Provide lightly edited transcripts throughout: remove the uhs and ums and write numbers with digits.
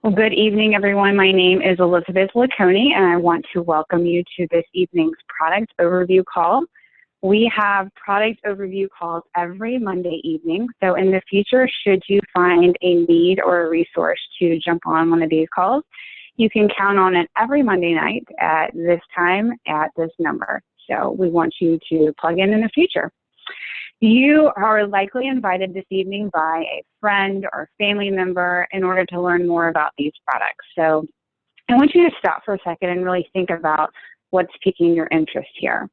Well, good evening, everyone. My name is Elizabeth LeConey, and I want to welcome you to this evening's product overview call. We have product overview calls every Monday evening. So in the future, should you find a need or a resource to jump on one of these calls, you can count on it every Monday night at this time at this number. So we want you to plug in the future. You are likely invited this evening by a friend or family member in order to learn more about these products. So I want you to stop for a second and really think about what's piquing your interest here.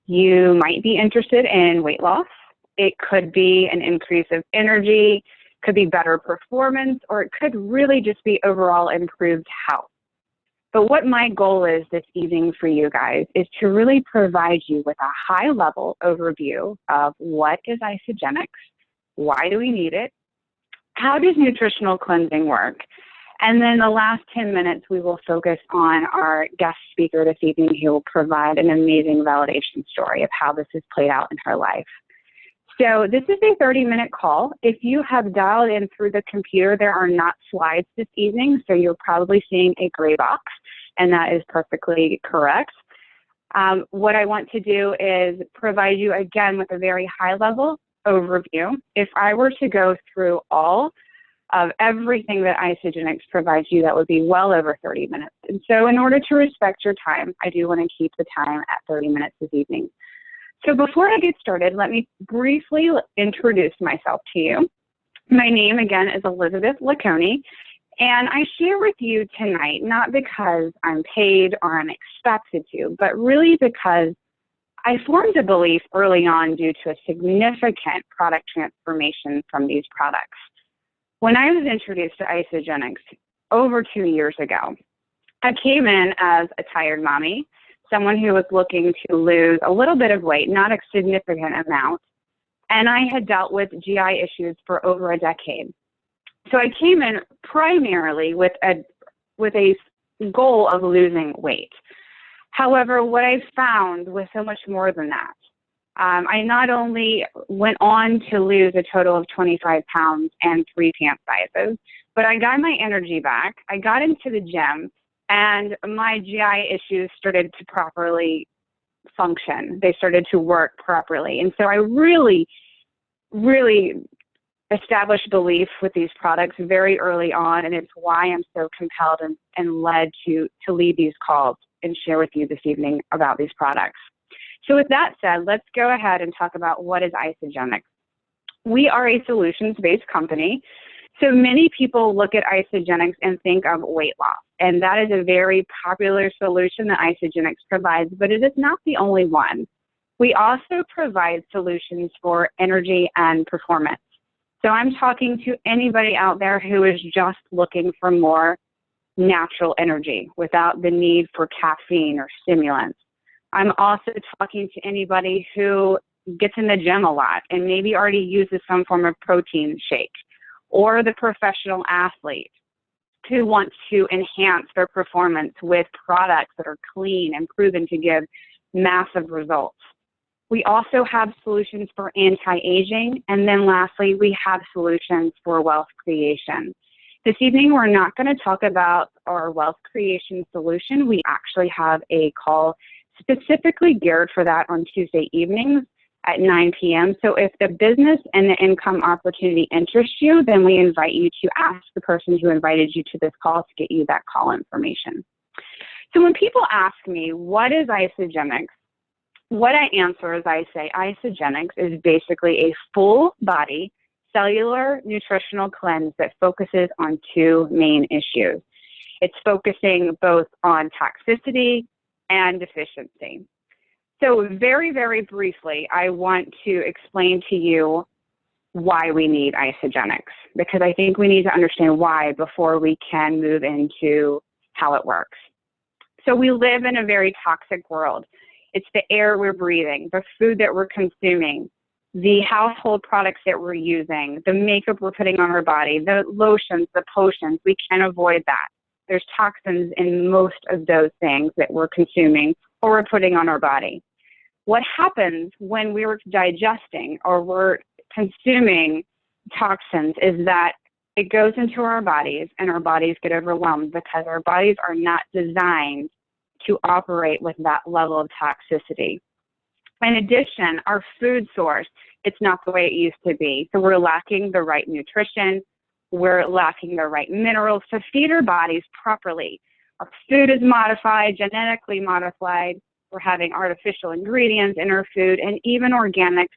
You might be interested in weight loss. It could be an increase of energy, could be better performance, or it could really just be overall improved health. But what my goal is this evening for you guys is to really provide you with a high-level overview of what is Isagenix, why do we need it, how does nutritional cleansing work, and then the last 10 minutes we will focus on our guest speaker this evening who will provide an amazing validation story of how this has played out in her life. So this is a 30-minute call. If you have dialed in through the computer, there are not slides this evening, so you're probably seeing a gray box, and that is perfectly correct. What I want to do is provide you, again, with a very high-level overview. If I were to go through all of everything that Isagenix provides you, that would be well over 30 minutes. And so in order to respect your time, I do want to keep the time at 30 minutes this evening. So before I get started, let me briefly introduce myself to you. My name, again, is Elizabeth LeConey, and I share with you tonight not because I'm paid or I'm expected to, but really because I formed a belief early on due to a significant product transformation from these products. When I was introduced to Isagenix over 2 years ago, I came in as a tired mommy, someone who was looking to lose a little bit of weight, not a significant amount, and I had dealt with GI issues for over a decade. So I came in primarily with a goal of losing weight. However, what I found was so much more than that. I not only went on to lose a total of 25 pounds and 3 pant sizes, but I got my energy back. I got into the gym, and my GI issues started to properly function. They started to work properly. And so I really established belief with these products very early on, and it's why I'm so compelled and led to lead these calls and share with you this evening about these products. So with that said, let's go ahead and talk about what is Isagenix. We are a solutions-based company. So many people look at Isagenix and think of weight loss, and that is a very popular solution that Isagenix provides, but it is not the only one. We also provide solutions for energy and performance. So I'm talking to anybody out there who is just looking for more natural energy without the need for caffeine or stimulants. I'm also talking to anybody who gets in the gym a lot and maybe already uses some form of protein shake, or the professional athlete who wants to enhance their performance with products that are clean and proven to give massive results. We also have solutions for anti-aging, and then lastly, we have solutions for wealth creation. This evening, we're not going to talk about our wealth creation solution. We actually have a call specifically geared for that on Tuesday evenings at 9 p.m. So if the business and the income opportunity interests you, then we invite you to ask the person who invited you to this call to get you that call information. So when people ask me, what is Isagenix? What I answer is I say Isagenix is basically a full body cellular nutritional cleanse that focuses on 2 main issues. It's focusing both on toxicity and deficiency. So very, very briefly, I want to explain to you why we need Isagenix, because I think we need to understand why before we can move into how it works. So we live in a very toxic world. It's the air we're breathing, the food that we're consuming, the household products that we're using, the makeup we're putting on our body, the lotions, the potions. We can't avoid that. There's toxins in most of those things that we're consuming or we're putting on our body. What happens when we're digesting or we're consuming toxins is that it goes into our bodies, and our bodies get overwhelmed because our bodies are not designed to operate with that level of toxicity. In addition, our food source, it's not the way it used to be. So we're lacking the right nutrition. We're lacking the right minerals to feed our bodies properly. Our food is modified, genetically modified. We're having artificial ingredients in our food, and even organic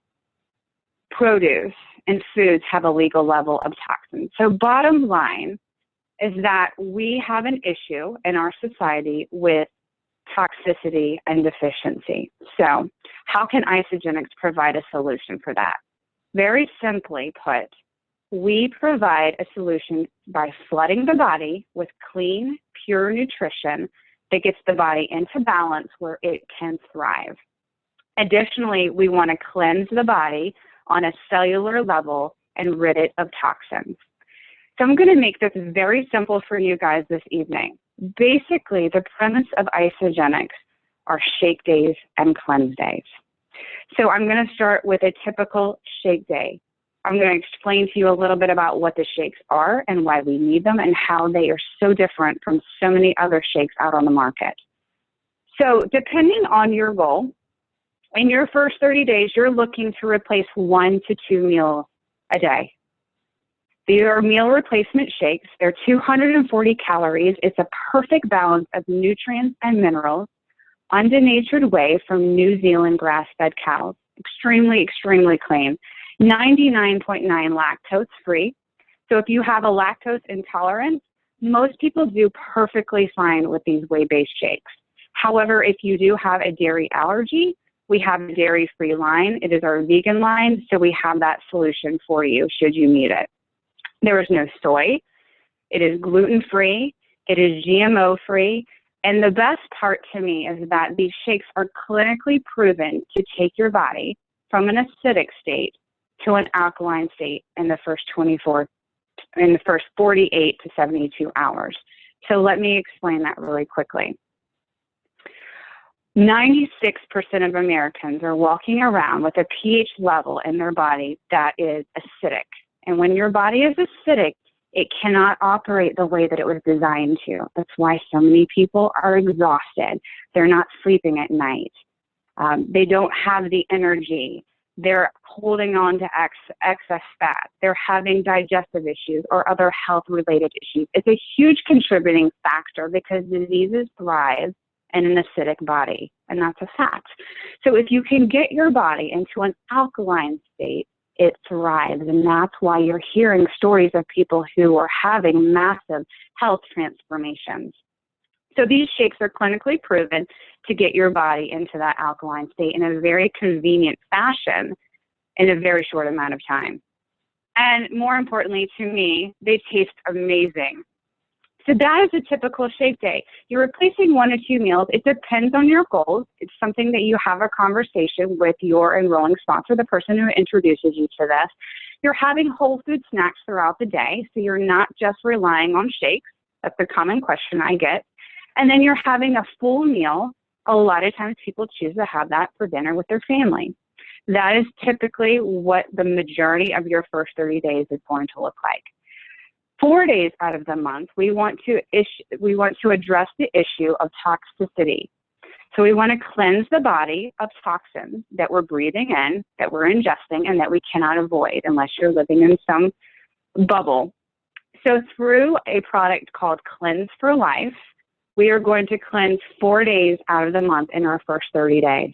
produce and foods have a legal level of toxins. So bottom line is that we have an issue in our society with toxicity and deficiency. So how can Isagenix provide a solution for that? Very simply put, we provide a solution by flooding the body with clean, pure nutrition that gets the body into balance where it can thrive. Additionally, we want to cleanse the body on a cellular level and rid it of toxins. So I'm going to make this very simple for you guys this evening. Basically, the premise of Isagenix are shake days and cleanse days. So I'm going to start with a typical shake day. I'm going to explain to you a little bit about what the shakes are and why we need them and how they are so different from so many other shakes out on the market. So depending on your goal, in your first 30 days, you're looking to replace 1 to 2 meals a day. These are meal replacement shakes. They're 240 calories. It's a perfect balance of nutrients and minerals, undenatured whey from New Zealand grass-fed cows. Extremely, extremely clean. 99.9 lactose free. So if you have a lactose intolerance, most people do perfectly fine with these whey-based shakes. However, if you do have a dairy allergy, we have a dairy-free line. It is our vegan line, so we have that solution for you should you need it. There is no soy. It is gluten-free. It is GMO-free. And the best part to me is that these shakes are clinically proven to take your body from an acidic state to an alkaline state in the first 48 to 72 hours. So let me explain that really quickly. 96% of Americans are walking around with a pH level in their body that is acidic. And when your body is acidic, it cannot operate the way that it was designed to. That's why so many people are exhausted. They're not sleeping at night. They don't have the energy. They're holding on to excess fat. They're having digestive issues or other health-related issues. It's a huge contributing factor because diseases thrive in an acidic body, and that's a fact. So if you can get your body into an alkaline state, it thrives, and that's why you're hearing stories of people who are having massive health transformations. So these shakes are clinically proven to get your body into that alkaline state in a very convenient fashion in a very short amount of time. And more importantly to me, they taste amazing. So that is a typical shake day. You're replacing 1 or 2 meals. It depends on your goals. It's something that you have a conversation with your enrolling sponsor, the person who introduces you to this. You're having whole food snacks throughout the day, so you're not just relying on shakes. That's a common question I get. And then you're having a full meal. A lot of times people choose to have that for dinner with their family. That is typically what the majority of your first 30 days is going to look like. 4 days out of the month, we want to address the issue of toxicity. So we want to cleanse the body of toxins that we're breathing in, that we're ingesting, and that we cannot avoid unless you're living in some bubble. So through a product called Cleanse for Life, we are going to cleanse 4 days out of the month in our first 30 days.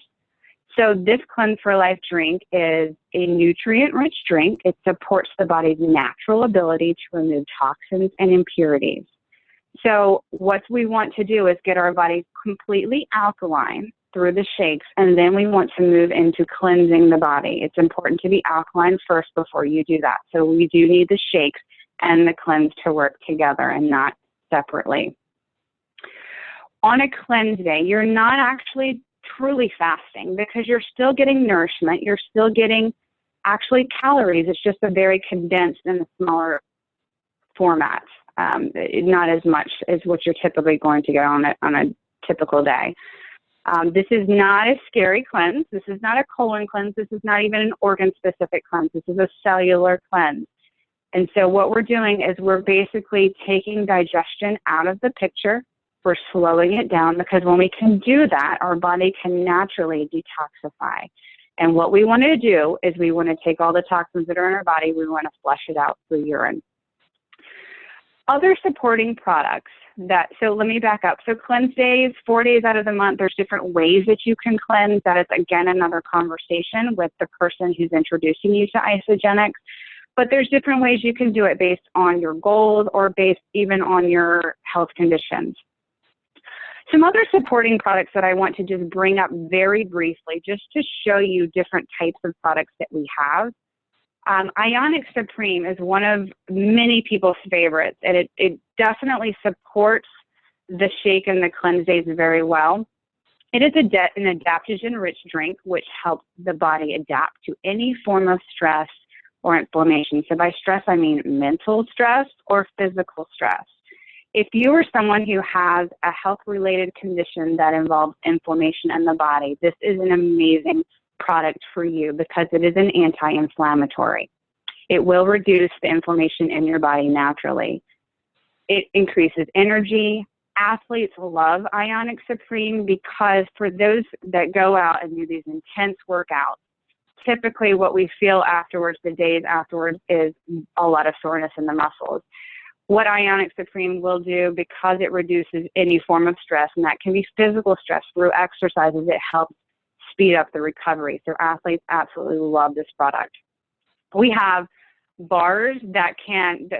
So this Cleanse for Life drink is a nutrient-rich drink. It supports the body's natural ability to remove toxins and impurities. So what we want to do is get our body completely alkaline through the shakes, and then we want to move into cleansing the body. It's important to be alkaline first before you do that. So we do need the shakes and the cleanse to work together and not separately. On a cleanse day, you're not actually truly fasting because you're still getting nourishment. You're still getting actually calories. It's just a very condensed and a smaller format. Not as much as what you're typically going to get on a typical day. This is not a scary cleanse. This is not a colon cleanse. This is not even an organ-specific cleanse. This is a cellular cleanse. And so what we're doing is we're basically taking digestion out of the picture. We're slowing it down, because when we can do that, our body can naturally detoxify. And what we want to do is we want to take all the toxins that are in our body, we want to flush it out through urine. Other supporting products so let me back up. So cleanse days, 4 days out of the month, there's different ways that you can cleanse. That is, again, another conversation with the person who's introducing you to Isagenix. But there's different ways you can do it based on your goals or based even on your health conditions. Some other supporting products that I want to just bring up very briefly, just to show you different types of products that we have. Ionic Supreme is one of many people's favorites, and it definitely supports the shake and the cleanse days very well. It is an adaptogen-rich drink, which helps the body adapt to any form of stress or inflammation. So by stress, I mean mental stress or physical stress. If you are someone who has a health-related condition that involves inflammation in the body, this is an amazing product for you because it is an anti-inflammatory. It will reduce the inflammation in your body naturally. It increases energy. Athletes love Ionic Supreme because for those that go out and do these intense workouts, typically what we feel afterwards, the days afterwards, is a lot of soreness in the muscles. What Ionic Supreme will do, because it reduces any form of stress, and that can be physical stress through exercises, it helps speed up the recovery. So athletes absolutely love this product. We have bars that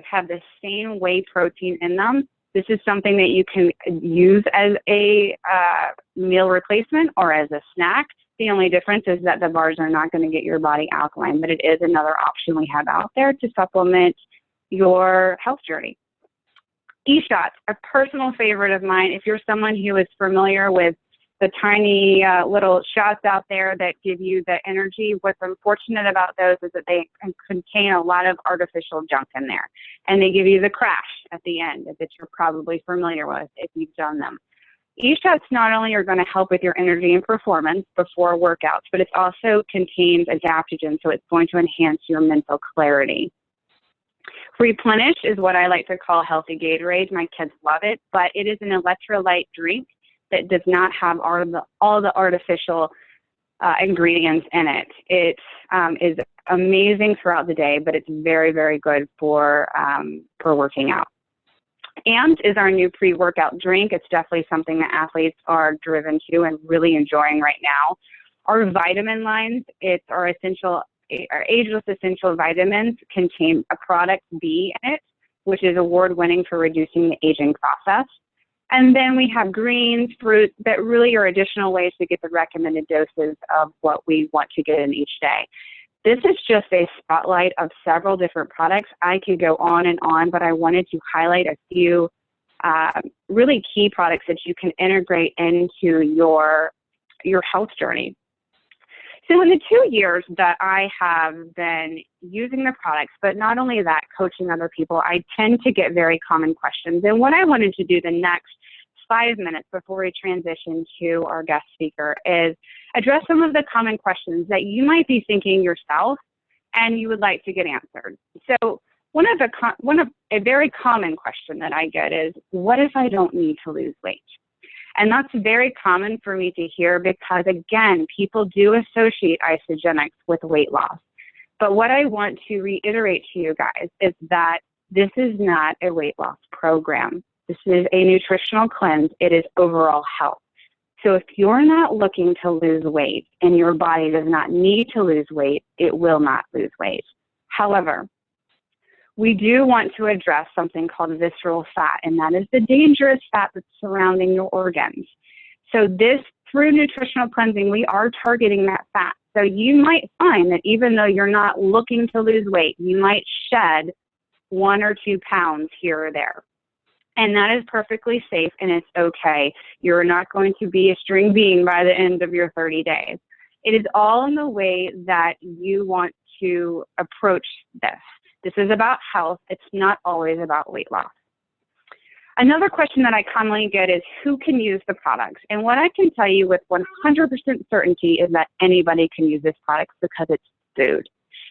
have the same whey protein in them. This is something that you can use as a meal replacement or as a snack. The only difference is that the bars are not going to get your body alkaline, but it is another option we have out there to supplement your health journey. E-shots, a personal favorite of mine. If you're someone who is familiar with the tiny little shots out there that give you the energy, what's unfortunate about those is that they contain a lot of artificial junk in there, and they give you the crash at the end that you're probably familiar with if you've done them. E-shots not only are going to help with your energy and performance before workouts, but it also contains adaptogens, so it's going to enhance your mental clarity. Replenish is what I like to call healthy Gatorade. My kids love it, but it is an electrolyte drink that does not have all the artificial ingredients in it. It is amazing throughout the day, but it's very, very good for working out. And is our new pre-workout drink. It's definitely something that athletes are driven to and really enjoying right now. Our vitamin lines, it's our ageless essential vitamins contain a product B in it, which is award-winning for reducing the aging process. And then we have greens, fruits that really are additional ways to get the recommended doses of what we want to get in each day. This is just a spotlight of several different products. I could go on and on, but I wanted to highlight a few really key products that you can integrate into your health journey. So in the 2 years that I have been using the products, but not only that, coaching other people, I tend to get very common questions. And what I wanted to do the next 5 minutes before we transition to our guest speaker is address some of the common questions that you might be thinking yourself and you would like to get answered. So a very common question that I get is, what if I don't need to lose weight? And that's very common for me to hear because, again, people do associate Isagenix with weight loss. But what I want to reiterate to you guys is that this is not a weight loss program. This is a nutritional cleanse. It is overall health. So if you're not looking to lose weight and your body does not need to lose weight, it will not lose weight. However, we do want to address something called visceral fat, and that is the dangerous fat that's surrounding your organs. So through nutritional cleansing, we are targeting that fat. So you might find that even though you're not looking to lose weight, you might shed 1 or 2 pounds here or there. And that is perfectly safe and it's okay. You're not going to be a string bean by the end of your 30 days. It is all in the way that you want to approach this. This is about health. It's not always about weight loss. Another question that I commonly get is who can use the products? And what I can tell you with 100% certainty is that anybody can use this product because it's food.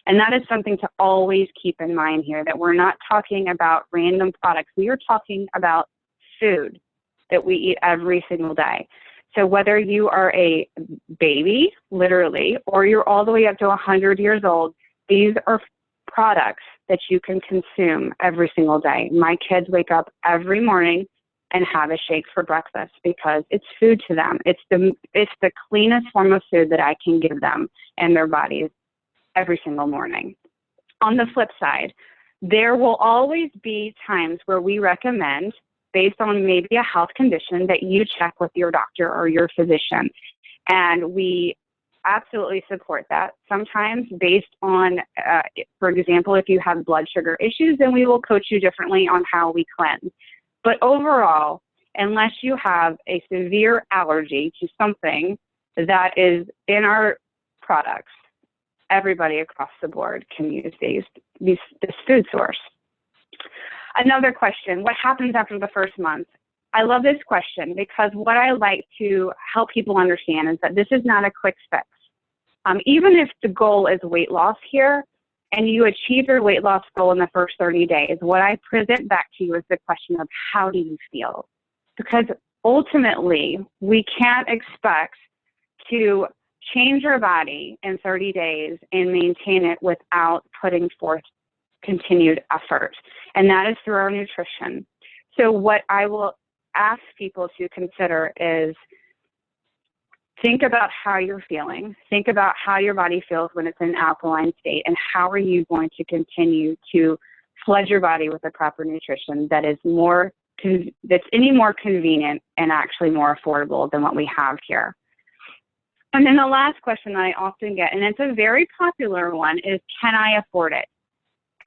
And that is something to always keep in mind here, that we're not talking about random products. We are talking about food that we eat every single day. So whether you are a baby, literally, or you're all the way up to 100 years old, these are products that you can consume every single day. My kids wake up every morning and have a shake for breakfast because it's food to them. It's the cleanest form of food that I can give them and their bodies every single morning. On the flip side, there will always be times where we recommend, based on maybe a health condition, that you check with your doctor or your physician. And we absolutely support that. Sometimes based on, for example, if you have blood sugar issues, then we will coach you differently on how we cleanse. But overall, unless you have a severe allergy to something that is in our products, everybody across the board can use this food source. Another question, what happens after the first month? I love this question because what I like to help people understand is that this is not a quick fix. Even if the goal is weight loss here and you achieve your weight loss goal in the first 30 days, what I present back to you is the question of how do you feel? Because ultimately, we can't expect to change your body in 30 days and maintain it without putting forth continued effort. And that is through our nutrition. So what I will ask people to consider is think about how you're feeling. Think about how your body feels when it's in an alkaline state, and how are you going to continue to flood your body with the proper nutrition that is that's any more convenient and actually more affordable than what we have here. And then the last question that I often get, and it's a very popular one, is can I afford it?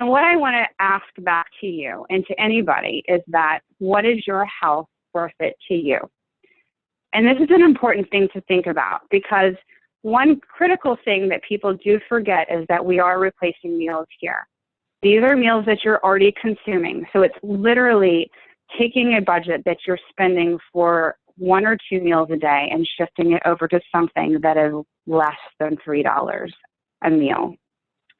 And what I want to ask back to you and to anybody is that, what is your health worth it to you? And this is an important thing to think about, because one critical thing that people do forget is that we are replacing meals here. These are meals that you're already consuming. So it's literally taking a budget that you're spending for 1 or 2 meals a day and shifting it over to something that is less than $3 a meal.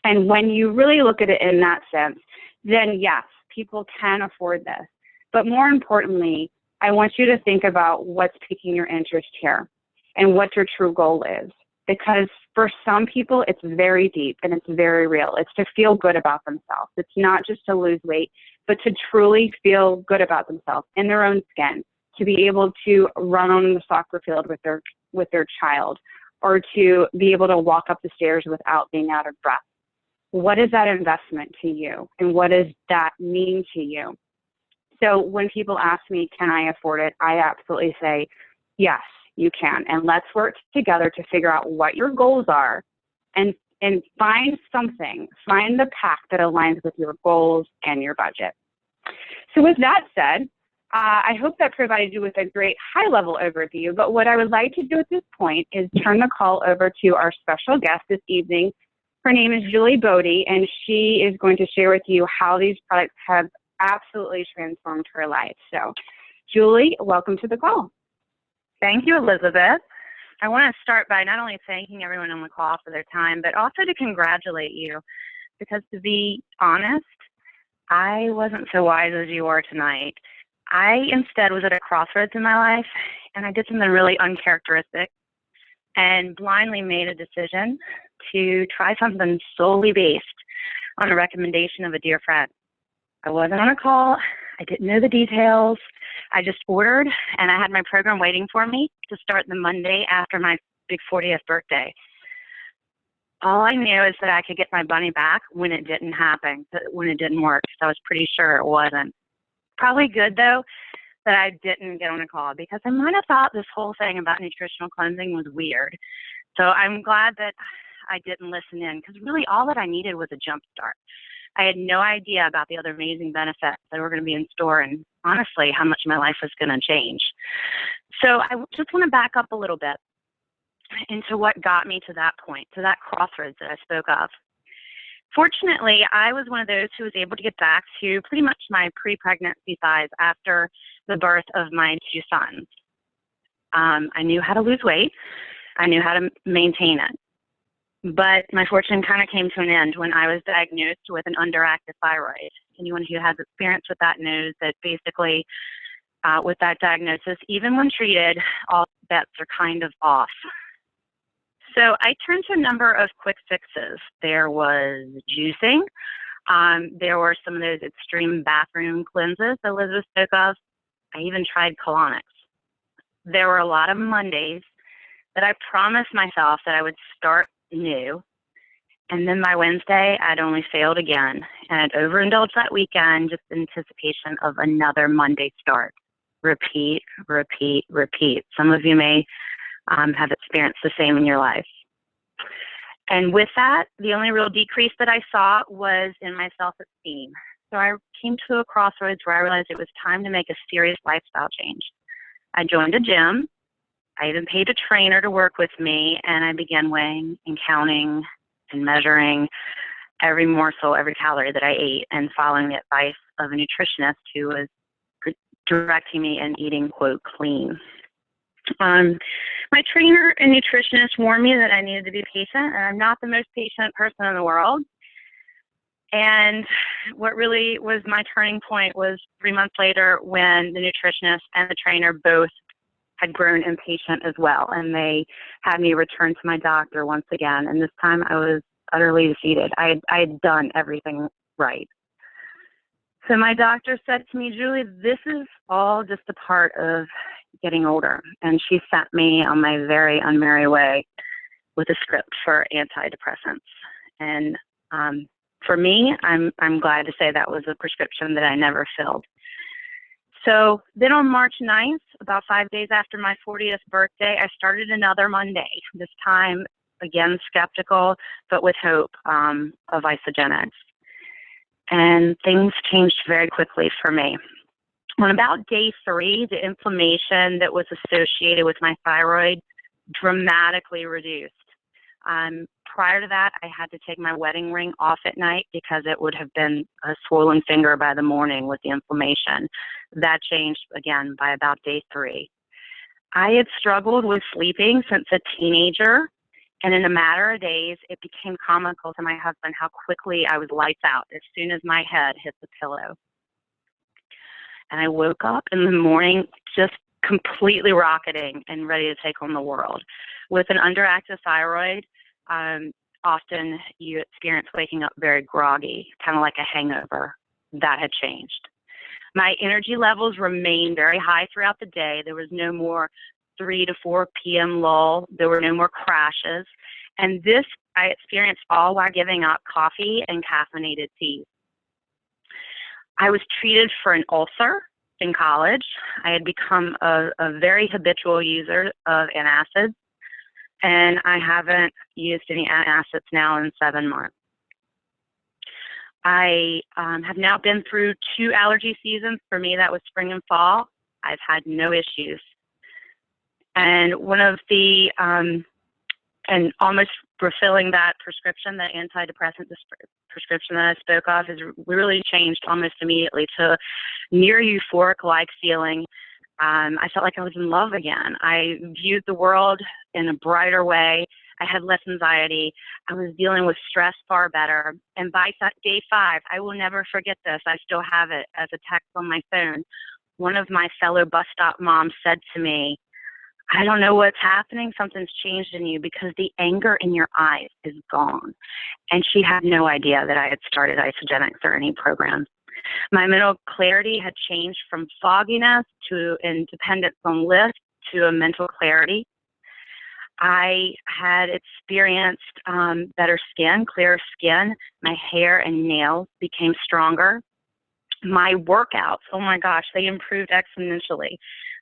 And when you really look at it in that sense, then yes, people can afford this. But more importantly, I want you to think about what's piquing your interest here and what your true goal is. Because for some people, it's very deep and it's very real. It's to feel good about themselves. It's not just to lose weight, but to truly feel good about themselves in their own skin, to be able to run on the soccer field with their child, or to be able to walk up the stairs without being out of breath. What is that investment to you? And what does that mean to you? So when people ask me, can I afford it? I absolutely say, yes, you can. And let's work together to figure out what your goals are and find the pack that aligns with your goals and your budget. So with that said, I hope that provided you with a great high-level overview. But what I would like to do at this point is turn the call over to our special guest this evening. Her name is Julie Bohde, and she is going to share with you how these products have absolutely transformed her life. So, Julie, welcome to the call. Thank you, Elizabeth. I want to start by not only thanking everyone on the call for their time, but also to congratulate you, because to be honest, I wasn't so wise as you are tonight. I instead was at a crossroads in my life, and I did something really uncharacteristic and blindly made a decision to try something solely based on a recommendation of a dear friend. I wasn't on a call. I didn't know the details. I just ordered, and I had my program waiting for me to start the Monday after my big 40th birthday. All I knew is that I could get my money back when it didn't happen, when it didn't work. So I was pretty sure it wasn't. Probably good, though, that I didn't get on a call, because I might have thought this whole thing about nutritional cleansing was weird. So I'm glad that I didn't listen in, because really all that I needed was a jump start. I had no idea about the other amazing benefits that were going to be in store, and honestly, how much my life was going to change. So I just want to back up a little bit into what got me to that point, to that crossroads that I spoke of. Fortunately, I was one of those who was able to get back to pretty much my pre-pregnancy size after the birth of my 2 sons. I knew how to lose weight. I knew how to maintain it. But my fortune kind of came to an end when I was diagnosed with an underactive thyroid. Anyone who has experience with that knows that basically with that diagnosis, even when treated, all bets are kind of off. So I turned to a number of quick fixes. There was juicing. There were some of those extreme bathroom cleanses that Elizabeth spoke of. I even tried colonics. There were a lot of Mondays that I promised myself that I would start new. And then by Wednesday, I'd only failed again. And I'd overindulged that weekend just in anticipation of another Monday start. Repeat, repeat, repeat. Some of you may have experienced the same in your life. And with that, the only real decrease that I saw was in my self-esteem. So I came to a crossroads where I realized it was time to make a serious lifestyle change. I joined a gym. I even paid a trainer to work with me, and I began weighing and counting and measuring every morsel, every calorie that I ate, and following the advice of a nutritionist who was directing me in eating, quote, clean. My trainer and nutritionist warned me that I needed to be patient, and I'm not the most patient person in the world. And what really was my turning point was 3 months later when the nutritionist and the trainer both had grown impatient as well, and they had me return to my doctor once again. And this time I was utterly defeated. I had done everything right. So my doctor said to me, Julie, this is all just a part of getting older. And she sent me on my very unmerry way with a script for antidepressants. And for me, I'm glad to say that was a prescription that I never filled. So then on March 9th, about 5 days after my 40th birthday, I started another Monday, this time again skeptical, but with hope of isogenics. And things changed very quickly for me. On about day 3, the inflammation that was associated with my thyroid dramatically reduced. Prior to that, I had to take my wedding ring off at night because it would have been a swollen finger by the morning with the inflammation. That changed again by about day 3. I had struggled with sleeping since a teenager, and in a matter of days, it became comical to my husband how quickly I was lights out as soon as my head hit the pillow. And I woke up in the morning just completely rocketing and ready to take on the world. With an underactive thyroid, often you experience waking up very groggy, kind of like a hangover. That had changed. My energy levels remained very high throughout the day. There was no more 3 to 4 p.m. lull. There were no more crashes. And this I experienced all while giving up coffee and caffeinated tea. I was treated for an ulcer in college. I had become a very habitual user of antacids, and I haven't used any antacids now in 7 months. I have now been through 2 allergy seasons. For me, that was spring and fall. I've had no issues. And one of the, and almost refilling that prescription, that antidepressant prescription that I spoke of, is really changed almost immediately to near euphoric-like feeling. I felt like I was in love again. I viewed the world in a brighter way. I had less anxiety. I was dealing with stress far better. And by day 5, I will never forget this. I still have it as a text on my phone. One of my fellow bus stop moms said to me, I don't know what's happening. Something's changed in you because the anger in your eyes is gone. And she had no idea that I had started isogenics or any programs. My mental clarity had changed from fogginess to independence on lift to a mental clarity. I had experienced better skin, clearer skin. My hair and nails became stronger. My workouts, oh my gosh, they improved exponentially.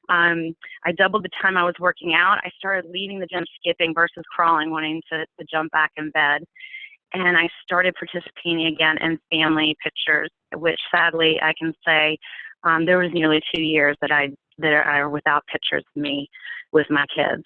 I doubled the time I was working out. I started leaving the gym skipping versus crawling, wanting to jump back in bed. And I started participating again in family pictures, which sadly I can say there was nearly 2 years that I were without pictures of me with my kids.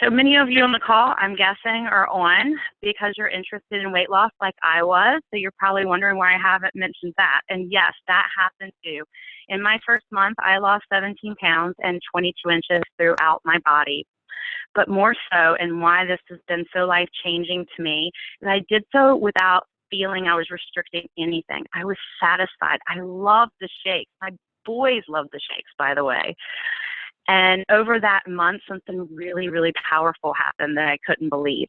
So many of you on the call, I'm guessing, are on because you're interested in weight loss like I was. So you're probably wondering why I haven't mentioned that. And yes, that happened too. In my first month, I lost 17 pounds and 22 inches throughout my body. but more so, and why this has been so life-changing to me, is I did so without feeling I was restricting anything. I was satisfied. I loved the shakes. My boys loved the shakes, by the way. And over that month, something really, really powerful happened that I couldn't believe.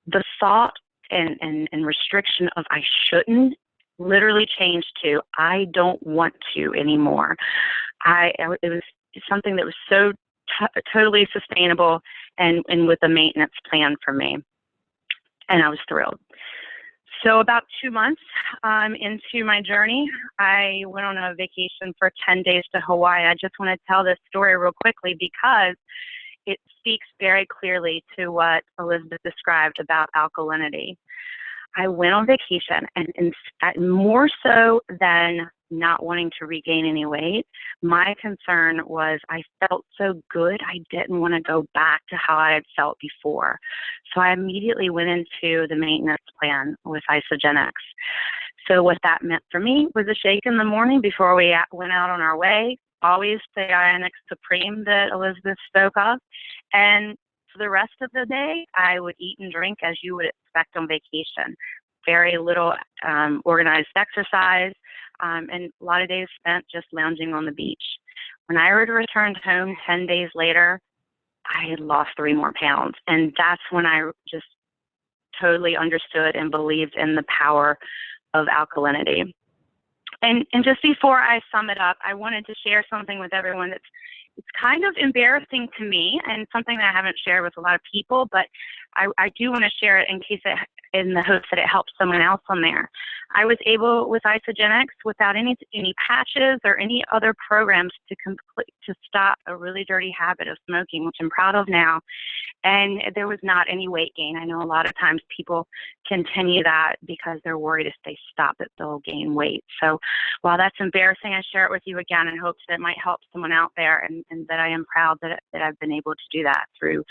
The thought and restriction of I shouldn't literally changed to I don't want to anymore. It was something that was so totally sustainable and with a maintenance plan for me. And I was thrilled. So about 2 months into my journey, I went on a vacation for 10 days to Hawaii. I just want to tell this story real quickly because it speaks very clearly to what Elizabeth described about alkalinity. I went on vacation, and more so than not wanting to regain any weight, my concern was I felt so good, I didn't want to go back to how I had felt before. So I immediately went into the maintenance plan with Isogenics. So what that meant for me was a shake in the morning before we went out on our way, always the Ionix Supreme that Elizabeth spoke of, and for the rest of the day, I would eat and drink as you would expect on vacation. Very little organized exercise, and a lot of days spent just lounging on the beach. When I returned home 10 days later, I had lost 3 more pounds. And that's when I just totally understood and believed in the power of alkalinity. And just before I sum it up, I wanted to share something with everyone it's kind of embarrassing to me and something that I haven't shared with a lot of people, but I do want to share it in the hopes that it helps someone else on there. I was able with Isogenics without any patches or any other programs to stop a really dirty habit of smoking, which I'm proud of now. And there was not any weight gain. I know a lot of times people continue that because they're worried if they stop it, they'll gain weight. So while that's embarrassing, I share it with you again in hopes that it might help someone out there, and that I am proud that I've been able to do that through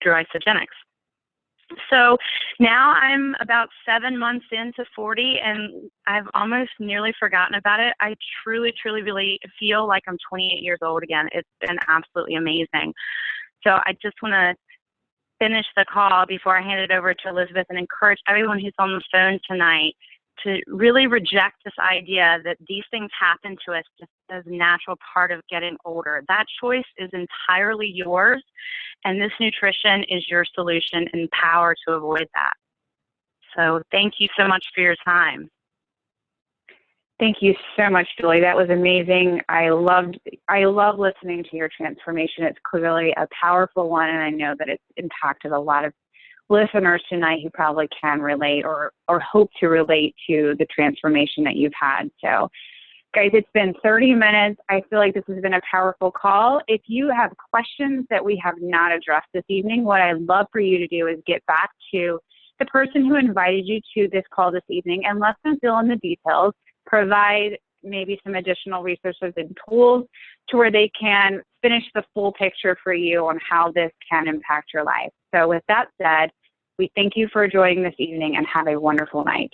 Isogenics. So now I'm about 7 months into 40, and I've almost nearly forgotten about it. I truly, truly, really feel like I'm 28 years old again. It's been absolutely amazing. So I just want to finish the call before I hand it over to Elizabeth and encourage everyone who's on the phone tonight to really reject this idea that these things happen to us just as a natural part of getting older. That choice is entirely yours, and this nutrition is your solution and power to avoid that. So thank you so much for your time. Thank you so much, Julie. That was amazing. I love listening to your transformation. It's clearly a powerful one, and I know that it's impacted a lot of listeners tonight who probably can relate or hope to relate to the transformation that you've had. So, guys, it's been 30 minutes. I feel like this has been a powerful call. If you have questions that we have not addressed this evening, what I'd love for you to do is get back to the person who invited you to this call this evening and let them fill in the details, provide maybe some additional resources and tools to where they can finish the full picture for you on how this can impact your life. So with that said, we thank you for joining this evening and have a wonderful night.